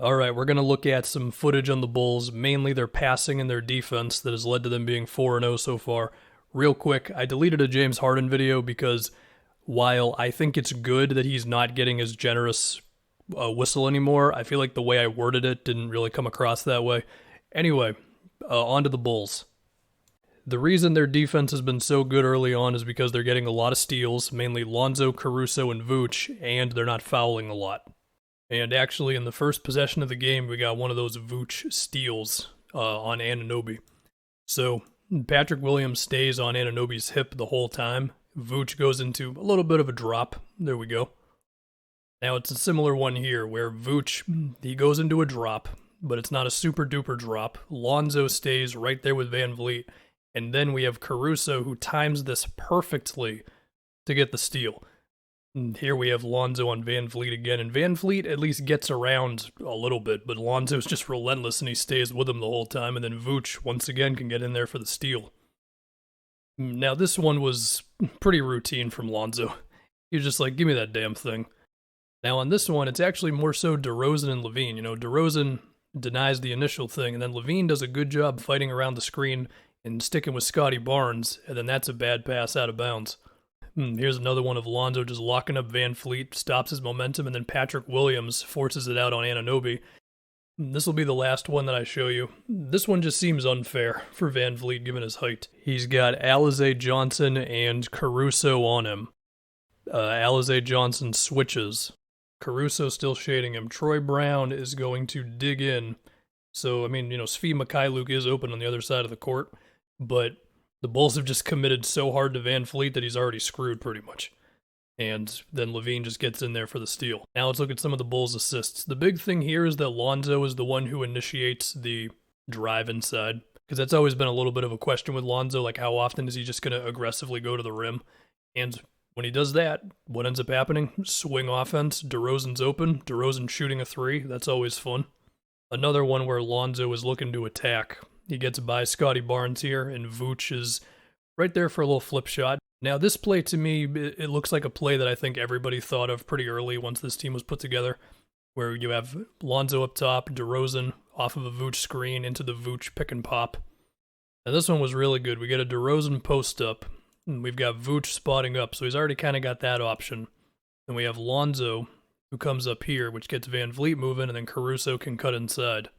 Alright, we're going to look at some footage on the Bulls, mainly their passing and their defense that has led to them being 4-0 so far. Real quick, I deleted a James Harden video because while I think it's good that he's not getting his generous whistle anymore, I feel like the way I worded it didn't really come across that way. Anyway, on to the Bulls. The reason their defense has been so good early on is because they're getting a lot of steals, mainly Lonzo, Caruso, and Vooch, and they're not fouling a lot. And actually, in the first possession of the game, we got one of those Vooch steals on Anunoby. So Patrick Williams stays on Anunoby's hip the whole time. Vooch goes into a little bit of a drop. There we go. Now it's a similar one here where Vooch, he goes into a drop, but it's not a super duper drop. Lonzo stays right there with Van Vliet. And then we have Caruso who times this perfectly to get the steal. And here we have Lonzo on Van Vliet again, and Van Vliet at least gets around a little bit, but Lonzo's just relentless and he stays with him the whole time, and then Vooch once again can get in there for the steal. Now this one was pretty routine from Lonzo. He was just like, give me that damn thing. Now on this one, it's actually more so DeRozan and LaVine. You know, DeRozan denies the initial thing, and then LaVine does a good job fighting around the screen and sticking with Scotty Barnes, and then that's a bad pass out of bounds. Here's another one of Lonzo just locking up Van Vliet, stops his momentum, and then Patrick Williams forces it out on Anunoby. This will be the last one that I show you. This one just seems unfair for Van Vliet given his height. He's got Alize Johnson and Caruso on him. Alize Johnson switches. Caruso still shading him. Troy Brown is going to dig in. So, I mean, you know, Svi Mikhailuk is open on the other side of the court, but the Bulls have just committed so hard to Van Vliet that he's already screwed pretty much. And then LaVine just gets in there for the steal. Now let's look at some of the Bulls' assists. The big thing here is that Lonzo is the one who initiates the drive inside, because that's always been a little bit of a question with Lonzo, like how often is he just going to aggressively go to the rim? And when he does that, what ends up happening? Swing offense, DeRozan's open, DeRozan shooting a three, that's always fun. Another one where Lonzo is looking to attack. He gets by Scotty Barnes here, and Vooch is right there for a little flip shot. Now, this play to me, it looks like a play that I think everybody thought of pretty early once this team was put together, where you have Lonzo up top, DeRozan off of a Vooch screen into the Vooch pick and pop. Now, this one was really good. We get a DeRozan post up, and we've got Vooch spotting up, so he's already kind of got that option. Then we have Lonzo, who comes up here, which gets Van Vliet moving, and then Caruso can cut inside.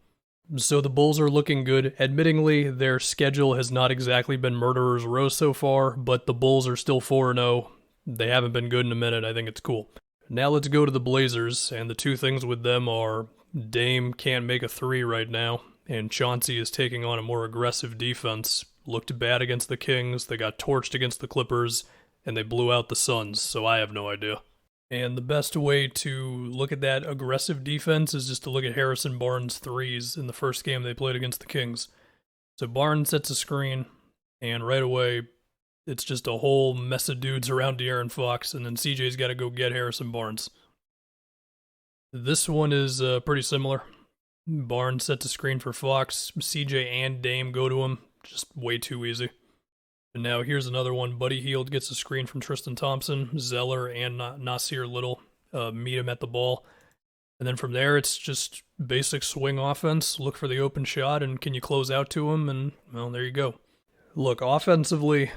So the Bulls are looking good. Admittingly, their schedule has not exactly been murderer's row so far, but the Bulls are still 4-0. They haven't been good in a minute. I think it's cool. Now let's go to the Blazers, and the two things with them are Dame can't make a three right now, and Chauncey is taking on a more aggressive defense. Looked bad against the Kings, they got torched against the Clippers, and they blew out the Suns, so I have no idea. And the best way to look at that aggressive defense is just to look at Harrison Barnes' threes in the first game they played against the Kings. So Barnes sets a screen, and right away, it's just a whole mess of dudes around De'Aaron Fox, and then CJ's got to go get Harrison Barnes. This one is pretty similar. Barnes sets a screen for Fox. CJ and Dame go to him. Just way too easy. And now here's another one. Buddy Hield gets a screen from Tristan Thompson. Zeller and Nasir Little meet him at the ball. And then from there, it's just basic swing offense. Look for the open shot, and can you close out to him? And, well, there you go. Look, offensively,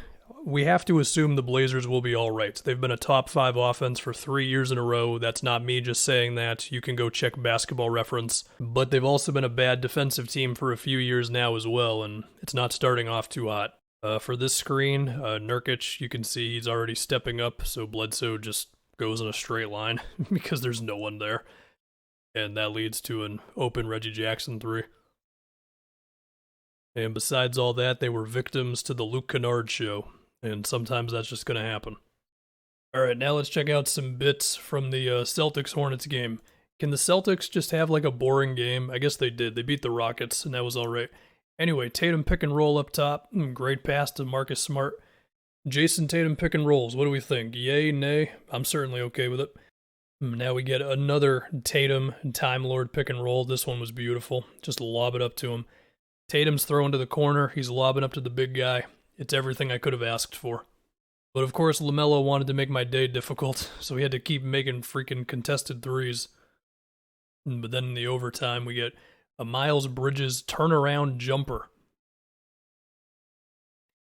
we have to assume the Blazers will be all right. They've been a top 5 offense for 3 years in a row. That's not me just saying that. You can go check Basketball Reference. But they've also been a bad defensive team for a few years now as well, and it's not starting off too hot. For this screen, Nurkic, you can see he's already stepping up, so Bledsoe just goes in a straight line because there's no one there. And that leads to an open Reggie Jackson three. And besides all that, they were victims to the Luke Kennard show, and sometimes that's just going to happen. Alright, now let's check out some bits from the Celtics-Hornets game. Can the Celtics just have like a boring game? I guess they did. They beat the Rockets, and that was alright. Anyway, Tatum pick and roll up top. Great pass to Marcus Smart. Jason Tatum pick and rolls. What do we think? Yay, nay? I'm certainly okay with it. Now we get another Tatum Time Lord pick and roll. This one was beautiful. Just lob it up to him. Tatum's throwing to the corner. He's lobbing up to the big guy. It's everything I could have asked for. But of course, LaMelo wanted to make my day difficult, so he had to keep making freaking contested threes. But then in the overtime, we get a Miles Bridges turnaround jumper.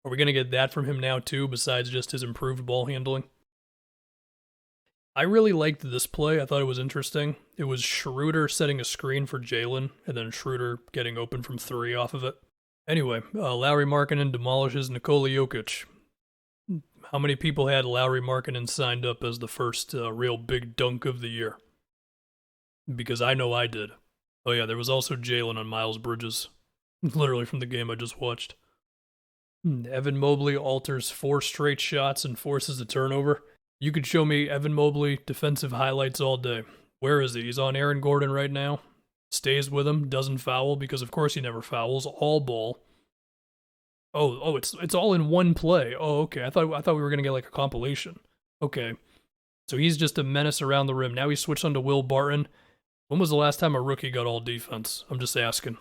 Are we going to get that from him now too, besides just his improved ball handling? I really liked this play. I thought it was interesting. It was Schroeder setting a screen for Jalen, and then Schroeder getting open from 3 off of it. Anyway, Lauri Markkanen demolishes Nikola Jokic. How many people had Lauri Markkanen signed up as the first real big dunk of the year? Because I know I did. Oh yeah, there was also Jalen on Miles Bridges. Literally from the game I just watched. Evan Mobley alters 4 straight shots and forces a turnover. You could show me Evan Mobley defensive highlights all day. Where is he? He's on Aaron Gordon right now. Stays with him, doesn't foul, because of course he never fouls. All ball. Oh, it's all in one play. Oh, okay. I thought we were gonna get like a compilation. Okay. So he's just a menace around the rim. Now he switched on to Will Barton. When was the last time a rookie got all defense? I'm just asking.